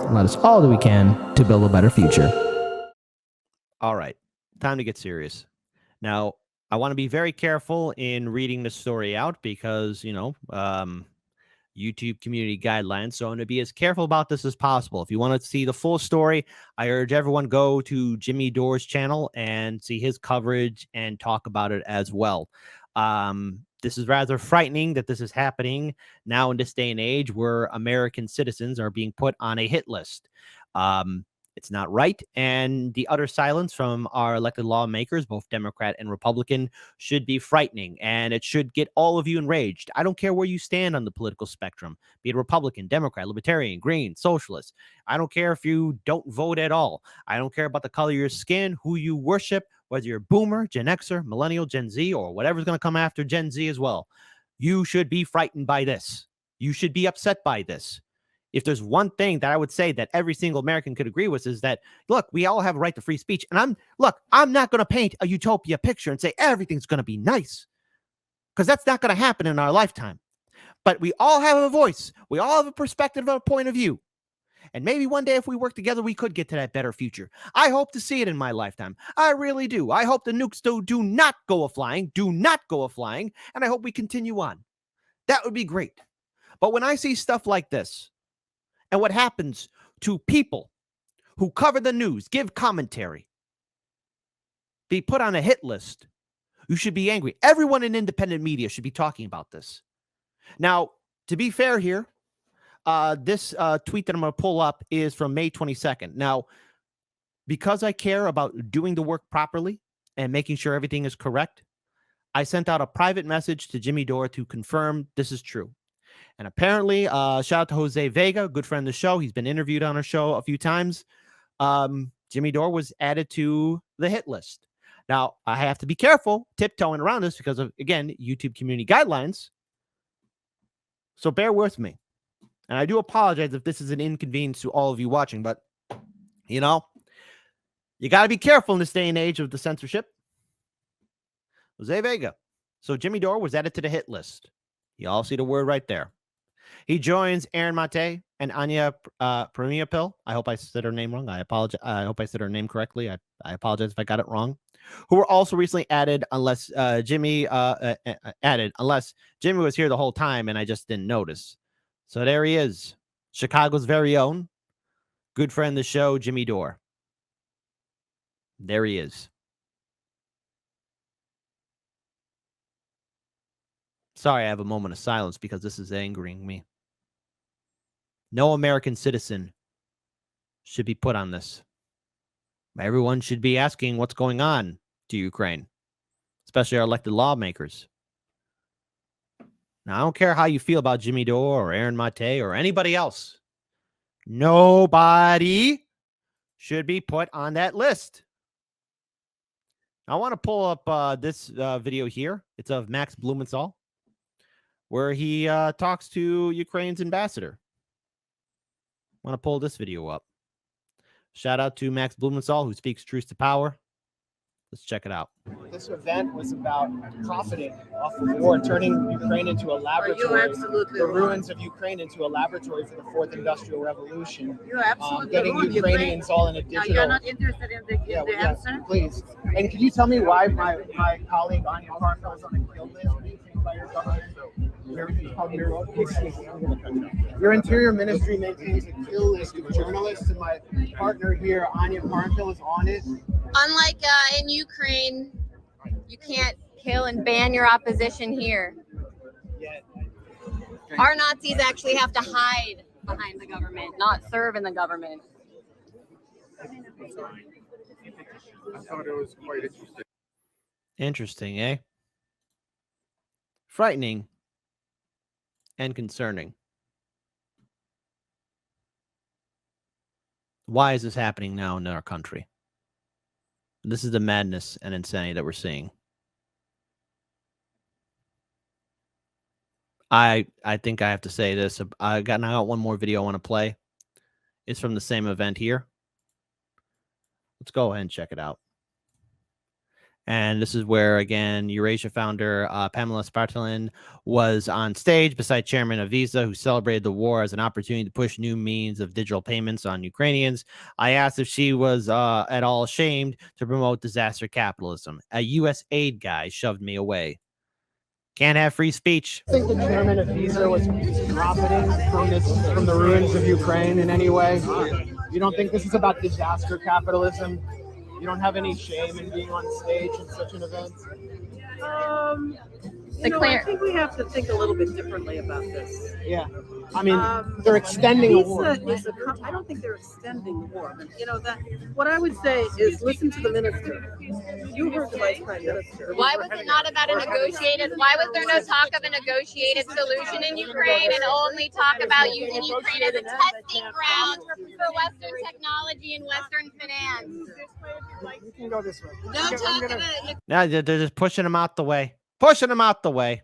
and let us all do we can to build a better future. All right, time to get serious. Now, I want to be very careful in reading the story out because, YouTube community guidelines. So I'm going to be as careful about this as possible. If you want to see the full story, I urge everyone go to Jimmy Dore's channel and see his coverage and talk about it as well. This is rather frightening that this is happening now in this day and age where American citizens are being put on a hit list. It's not right. And the utter silence from our elected lawmakers, both Democrat and Republican, should be frightening. And it should get all of you enraged. I don't care where you stand on the political spectrum, be it Republican, Democrat, Libertarian, Green, Socialist. I don't care if you don't vote at all. I don't care about the color of your skin, who you worship, whether you're Boomer, Gen Xer, Millennial, Gen Z, or whatever's going to come after Gen Z as well. You should be frightened by this. You should be upset by this. If there's one thing that I would say that every single American could agree with is that, look, we all have a right to free speech. And I'm not going to paint a utopia picture and say everything's going to be nice, because that's not going to happen in our lifetime. But we all have a voice. We all have a perspective, a point of view. And maybe one day if we work together, we could get to that better future. I hope to see it in my lifetime. I really do. I hope the nukes do not go a-flying, and I hope we continue on. That would be great. But when I see stuff like this, and what happens to people who cover the news, give commentary, be put on a hit list, you should be angry. Everyone in independent media should be talking about this. Now, to be fair here, this tweet that I'm going to pull up is from May 22nd. Now, because I care about doing the work properly and making sure everything is correct, I sent out a private message to Jimmy Dore to confirm this is true. And apparently, shout out to Jose Vega, good friend of the show. He's been interviewed on our show a few times. Jimmy Dore was added to the hit list. Now, I have to be careful tiptoeing around this because of, again, YouTube community guidelines. So bear with me. And I do apologize if this is an inconvenience to all of you watching, but, you got to be careful in this day and age of the censorship. Jose Vega. So Jimmy Dore was added to the hit list. You all see the word right there. He joins Aaron Mate and Anya Premiapil. I hope I said her name wrong. I apologize. I hope I said her name correctly. I apologize if I got it wrong. Who were also recently added, unless Jimmy was here the whole time and I just didn't notice. So there he is, Chicago's very own good friend of the show, Jimmy Dore. There he is. Sorry, I have a moment of silence because this is angering me. No American citizen should be put on this. Everyone should be asking what's going on to Ukraine, especially our elected lawmakers. Now, I don't care how you feel about Jimmy Dore or Aaron Mate or anybody else. Nobody should be put on that list. I want to pull up this video here. It's of Max Blumenthal, where he talks to Ukraine's ambassador. I want to pull this video up. Shout out to Max Blumenthal, who speaks truth to power. Let's check it out. This event was about profiting off of war, turning Ukraine into a laboratory, the ruins of Ukraine into a laboratory for the fourth industrial revolution. You're absolutely getting wrong. Ukrainians all in a digital. You're not interested in the answer? Please. And can you tell me why my colleague Anya Parko is on the kill list maintained by your government? Your Interior Ministry maintains a kill list of journalists, and my partner here, Anya Parko, is on it. Unlike in Ukraine, you can't kill and ban your opposition here. Our Nazis actually have to hide behind the government, not serve in the government. I thought it was quite interesting. Interesting, eh? Frightening and concerning. Why is this happening now in our country? This is the madness and insanity that we're seeing. I think I have to say this. I got one more video I want to play. It's from the same event here. Let's go ahead and check it out. And this is where, again, Eurasia founder Pamela Spartalin was on stage beside Chairman of Visa, who celebrated the war as an opportunity to push new means of digital payments on Ukrainians. I asked if she was at all ashamed to promote disaster capitalism. A U.S. aid guy shoved me away. Can't have free speech. I think the chairman of Visa was profiting from the ruins of Ukraine in any way. You don't think this is about disaster capitalism? You don't have any shame in being on stage in such an event? I think we have to think a little bit differently about this. Yeah. I mean, they're extending the war. I don't think they're extending the war. That what I would say is listen to the minister. You heard the vice prime minister. Why was it not about a negotiated? Why was there no talk of a negotiated solution in Ukraine and only talk about using Ukraine as a testing ground for Western technology and Western finance? You can go this way. Don't talk about it. Now they're just pushing him out the way. Pushing him out the way.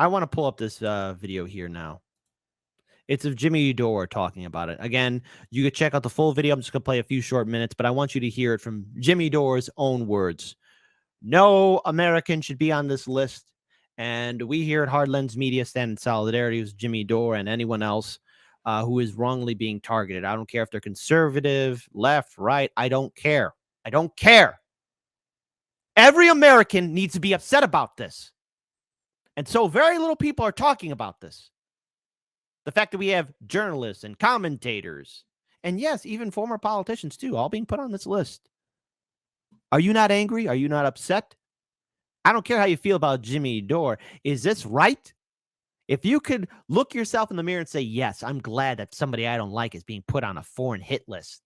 I want to pull up this video here now. It's of Jimmy Dore talking about it. Again, you could check out the full video. I'm just going to play a few short minutes, but I want you to hear it from Jimmy Dore's own words. No American should be on this list. And we here at Hard Lens Media stand in solidarity with Jimmy Dore and anyone else who is wrongly being targeted. I don't care if they're conservative, left, right. I don't care. I don't care. Every American needs to be upset about this. And so very little people are talking about this. The fact that we have journalists and commentators, and yes, even former politicians too, all being put on this list. Are you not angry? Are you not upset? I don't care how you feel about Jimmy Dore. Is this right? If you could look yourself in the mirror and say, yes, I'm glad that somebody I don't like is being put on a foreign hit list.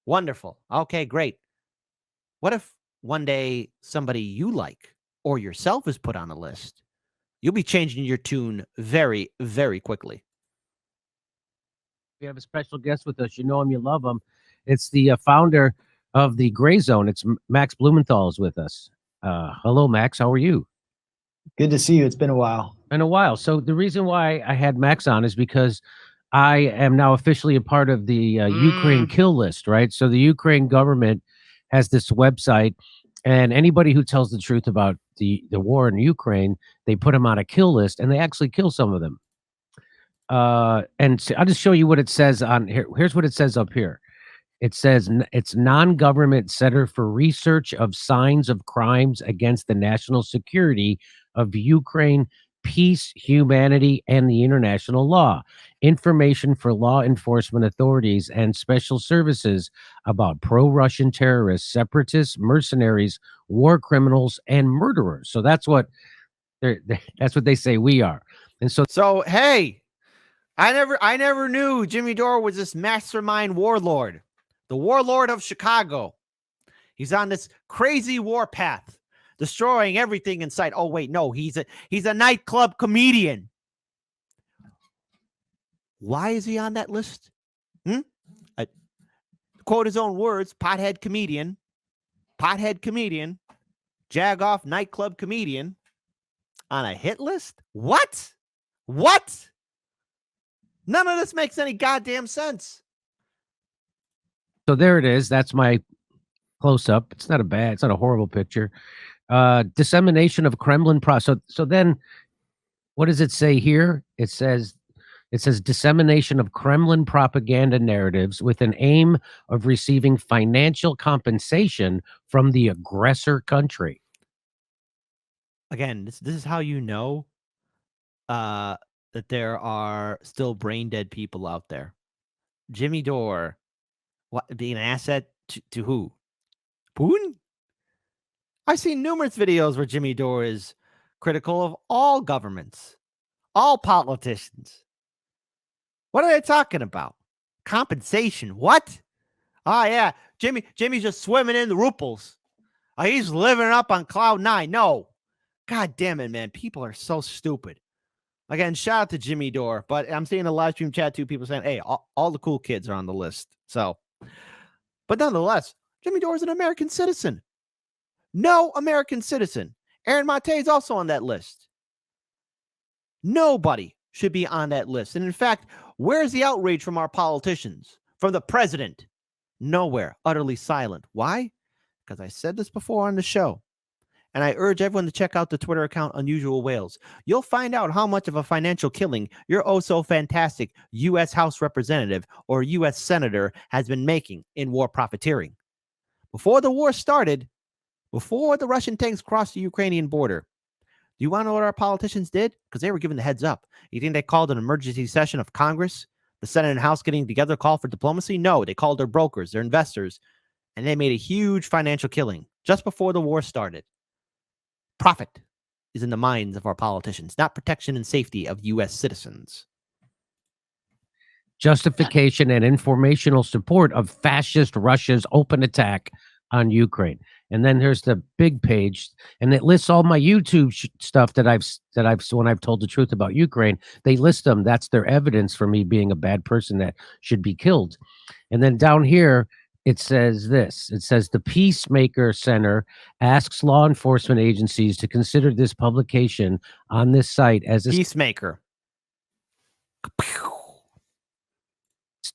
Wonderful. Okay, great. What if one day somebody you like or yourself is put on a list? You'll be changing your tune very, very quickly. We have a special guest with us. You know him, you love him. It's the founder of the Gray Zone. It's Max Blumenthal is with us. Hello, Max. How are you? Good to see you. It's been a while. So the reason why I had Max on is because I am now officially a part of the Ukraine kill list, right? So the Ukraine government has this website, and anybody who tells the truth about the war in Ukraine, they put them on a kill list, and they actually kill some of them. And so I'll just show you what it says on here. Here's what it says up here. It says it's non-government center for research of signs of crimes against the national security of Ukraine, peace, humanity, and the international law. Information for law enforcement authorities and special services about pro-Russian terrorists, separatists, mercenaries, war criminals, and murderers. So that's what they say we are. And so hey, I never knew Jimmy Dore was this mastermind warlord, the warlord of Chicago. He's on this crazy war path, destroying everything in sight. Oh wait, no, he's a nightclub comedian. Why is he on that list? Quote his own words: pothead comedian, jagoff nightclub comedian on a hit list. What? None of this makes any goddamn sense. So there it is. That's my close-up. It's not a horrible picture. Dissemination of Kremlin So then what does it say here? It says dissemination of Kremlin propaganda narratives with an aim of receiving financial compensation from the aggressor country. Again, this is how you know that there are still brain dead people out there. Jimmy Dore, being an asset to who? Putin? I've seen numerous videos where Jimmy Dore is critical of all governments, all politicians. What are they talking about? Compensation? What? Oh yeah, Jimmy's just swimming in the ruples. He's living up on cloud nine. No, God damn it, man! People are so stupid. Again, shout out to Jimmy Dore, but I'm seeing a live stream chat too. People saying, "Hey, all the cool kids are on the list." So, but nonetheless, Jimmy Dore is an American citizen. No American citizen. Aaron Mate is also on that list. Nobody should be on that list. And in fact, where's the outrage from our politicians? From the president? Nowhere. Utterly silent. Why? because I said this before on the show, and I urge everyone to check out the Twitter account Unusual Whales. You'll find out how much of a financial killing your oh so fantastic U.S. House Representative or U.S. Senator has been making in war profiteering. Before the war started, before the Russian tanks crossed the Ukrainian border, do you want to know what our politicians did? Because they were given the heads up. You think they called an emergency session of Congress? The Senate and House getting together call for diplomacy? No, they called their brokers, their investors, and they made a huge financial killing just before the war started. Profit is in the minds of our politicians, not protection and safety of U.S. citizens. Justification and informational support of fascist Russia's open attack on Ukraine. And then there's the big page, and it lists all my YouTube stuff that I've when I've told the truth about Ukraine. They list them. That's their evidence for me being a bad person that should be killed. And then down here, it says this. It says the Peacemaker Center asks law enforcement agencies to consider this publication on this site as a Peacemaker.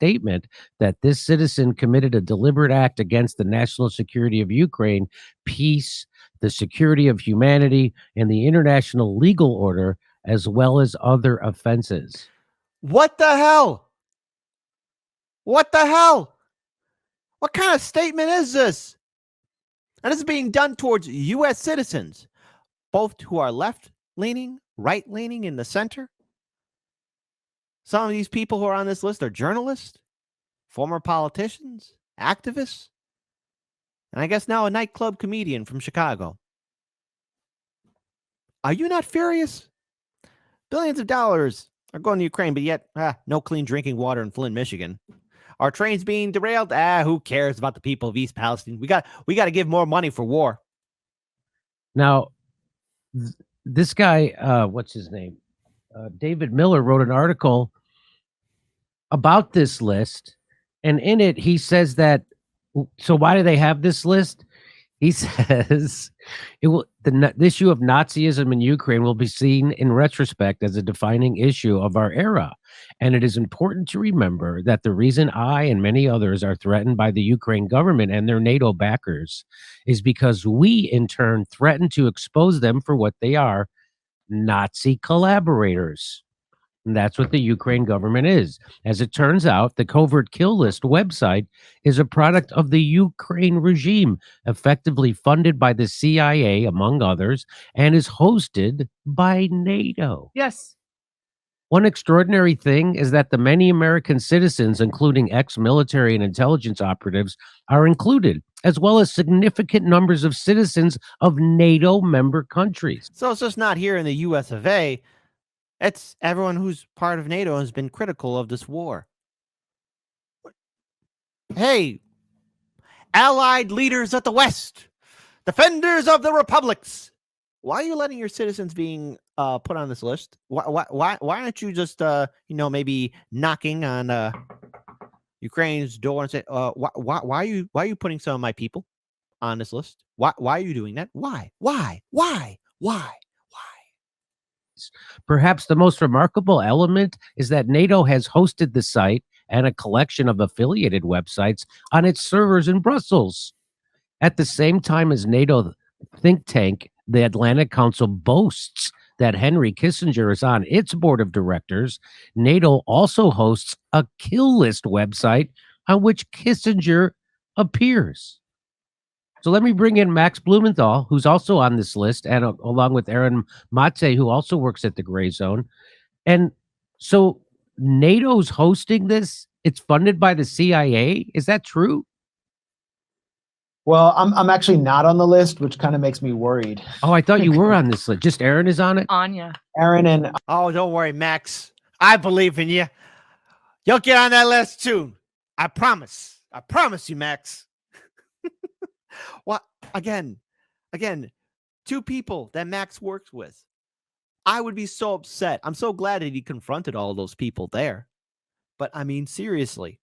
statement that this citizen committed a deliberate act against the national security of Ukraine, peace, the security of humanity, and the international legal order, as well as other offenses. What the hell? What the hell? What kind of statement is this? And this is being done towards U.S. citizens, both who are left-leaning, right-leaning, in the center. Some of these people who are on this list are journalists, former politicians, activists, and I guess now a nightclub comedian from Chicago. Are you not furious? Billions of dollars are going to Ukraine, but yet no clean drinking water in Flint, Michigan. Are trains being derailed? Who cares about the people of East Palestine? We got to give more money for war. Now, this guy, what's his name? David Miller wrote an article about this list, and in it he says that. So why do they have this list? He says the issue of Nazism in Ukraine will be seen in retrospect as a defining issue of our era. And it is important to remember that the reason I and many others are threatened by the Ukraine government and their NATO backers is because we, in turn, threaten to expose them for what they are, Nazi collaborators. And that's what the Ukraine government is. As it turns out, the Covert Kill List website is a product of the Ukraine regime, effectively funded by the CIA, among others, and is hosted by NATO. Yes. One extraordinary thing is that the many American citizens, including ex-military and intelligence operatives, are included, as well as significant numbers of citizens of NATO member countries. So it's just not here in the US of A. It's everyone who's part of NATO has been critical of this war. Hey, allied leaders of the West, defenders of the republics, why are you letting your citizens being put on this list? Why aren't you just maybe knocking on Ukraine's door and say, why are you putting some of my people on this list? Why are you doing that? Why? Perhaps the most remarkable element is that NATO has hosted the site and a collection of affiliated websites on its servers in Brussels. At the same time as NATO think tank, the Atlantic Council boasts that Henry Kissinger is on its board of directors, NATO also hosts a kill list website on which Kissinger appears. So let me bring in Max Blumenthal, who's also on this list, and along with Aaron Mate, who also works at the Gray Zone. And so NATO's hosting this. It's funded by the CIA. Is that true? Well, I'm actually not on the list, which kind of makes me worried. Oh, I thought you were on this list. Just Aaron is on it? Anya. Aaron and Oh, don't worry, Max. I believe in you. You'll get on that list soon. I promise. I promise you, Max. Well, again, two people that Max works with. I would be so upset. I'm so glad that he confronted all those people there. But I mean, seriously,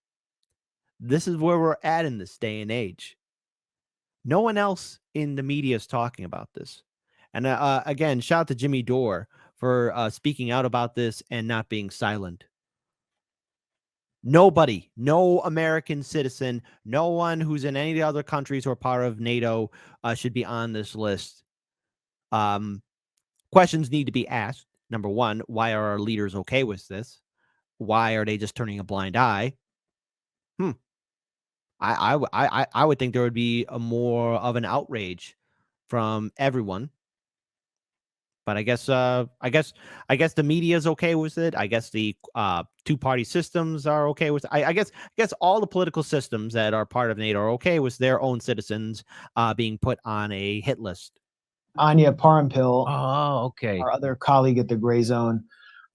this is where we're at in this day and age. No one else in the media is talking about this. And again, shout out to Jimmy Dore for speaking out about this and not being silent. Nobody, no American citizen, no one who's in any of the other countries or part of NATO should be on this list. Questions need to be asked. Number one, why are our leaders okay with this? Why are they just turning a blind eye? I would think there would be a more of an outrage from everyone. But I guess the media is okay with it. I guess the two-party systems are okay with it. I guess all the political systems that are part of NATO are okay with their own citizens being put on a hit list. Anya Parampil, Oh, okay. our other colleague at the Gray Zone,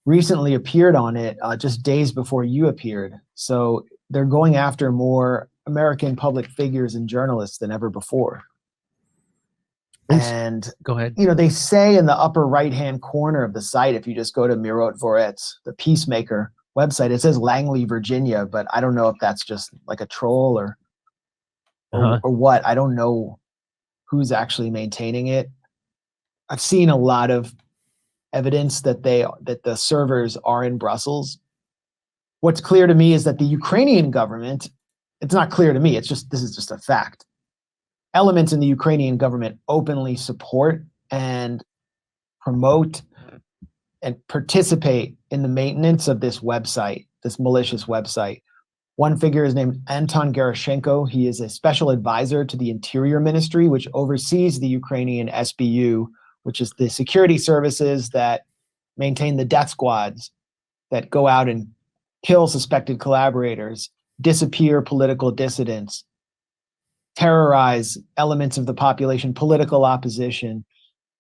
recently appeared on it just days before you appeared. So they're going after more American public figures and journalists than ever before. And Go ahead. you know, they say in the upper right-hand corner of the site, if you just go to Mirot Voretz, the Peacemaker website, it says Langley, Virginia, but I don't know if that's just like a troll or what. I don't know who's actually maintaining it. I've seen a lot of evidence that the servers are in Brussels. What's clear to me is that the Ukrainian government, it's not clear to me, this is just a fact. Elements in the Ukrainian government openly support and promote and participate in the maintenance of this website, this malicious website. One figure is named Anton Gerashenko. He is a special advisor to the Interior Ministry, which oversees the Ukrainian SBU, which is the security services that maintain the death squads that go out and kill suspected collaborators, disappear political dissidents, terrorize elements of the population, political opposition,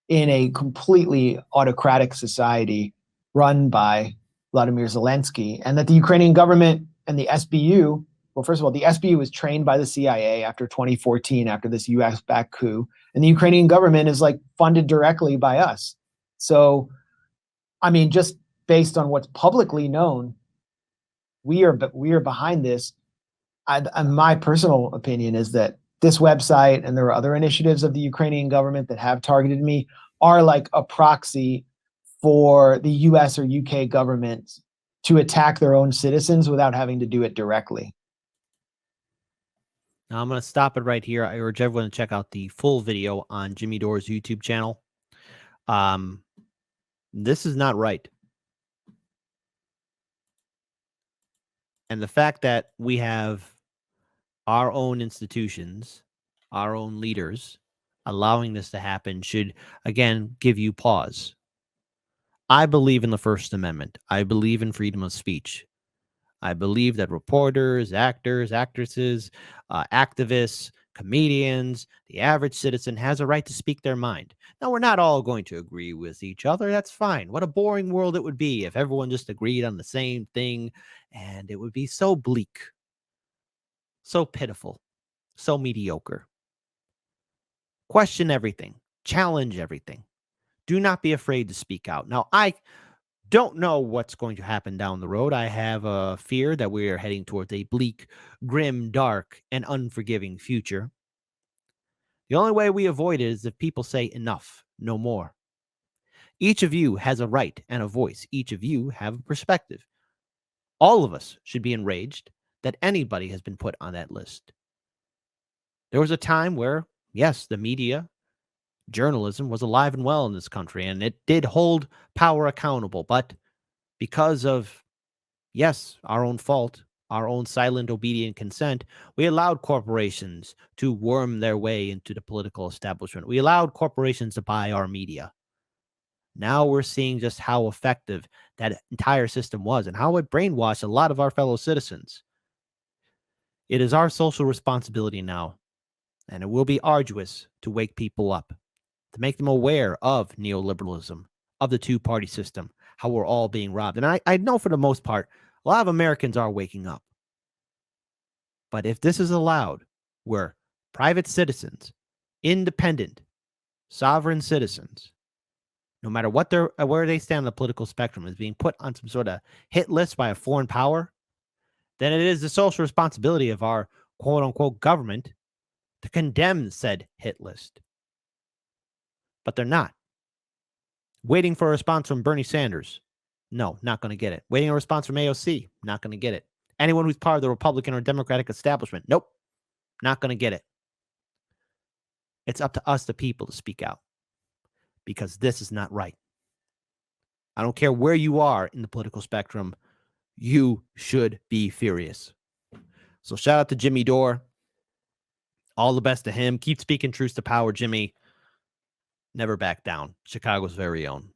in a completely autocratic society run by Vladimir Zelensky. And that the Ukrainian government and the SBU, well, first of all, the SBU was trained by the CIA after 2014, after this US-backed coup, and the Ukrainian government is like funded directly by us. So, I mean, just based on what's publicly known, we are behind this. My personal opinion is that this website, and there are other initiatives of the Ukrainian government that have targeted me, are like a proxy for the US or UK governments to attack their own citizens without having to do it directly. Now I'm going to stop it right here. I urge everyone to check out the full video on Jimmy Dore's YouTube channel. This is not right. And the fact that we have our own institutions, our own leaders allowing this to happen should, again, give you pause. I believe in the First Amendment. I believe in freedom of speech. I believe that reporters, actors, actresses, activists, comedians, the average citizen has a right to speak their mind. Now, we're not all going to agree with each other. That's fine. What a boring world it would be if everyone just agreed on the same thing, and it would be so bleak, so pitiful, so mediocre. Question everything. Challenge everything. Do not be afraid to speak out. Now, I don't know what's going to happen down the road. I have a fear that we are heading towards a bleak, grim, dark, and unforgiving future. The only way we avoid it is if people say enough, no more. Each of you has a right and a voice. Each of you have a perspective. All of us should be enraged that anybody has been put on that list. There was a time where, yes, the media, journalism was alive and well in this country, and it did hold power accountable. But because of, yes, our own fault, our own silent, obedient consent, we allowed corporations to worm their way into the political establishment. We allowed corporations to buy our media. Now we're seeing just how effective that entire system was and how it brainwashed a lot of our fellow citizens. It is our social responsibility now, and it will be arduous to wake people up, to make them aware of neoliberalism, of the two-party system, how we're all being robbed. And I know for the most part, a lot of Americans are waking up. But if this is allowed, where private citizens, independent, sovereign citizens, no matter what where they stand on the political spectrum, is being put on some sort of hit list by a foreign power, then it is the social responsibility of our quote-unquote government to condemn said hit list. But they're not. Waiting for a response from Bernie Sanders. No, not going to get it. Waiting a response from AOC. Not going to get it. Anyone who's part of the Republican or Democratic establishment, nope, not going to get it. It's up to us, the people, to speak out, because this is not right. I don't care where you are in the political spectrum. You should be furious. So shout out to Jimmy Dore. All the best to him. Keep speaking truth to power, Jimmy. Never back down. Chicago's very own.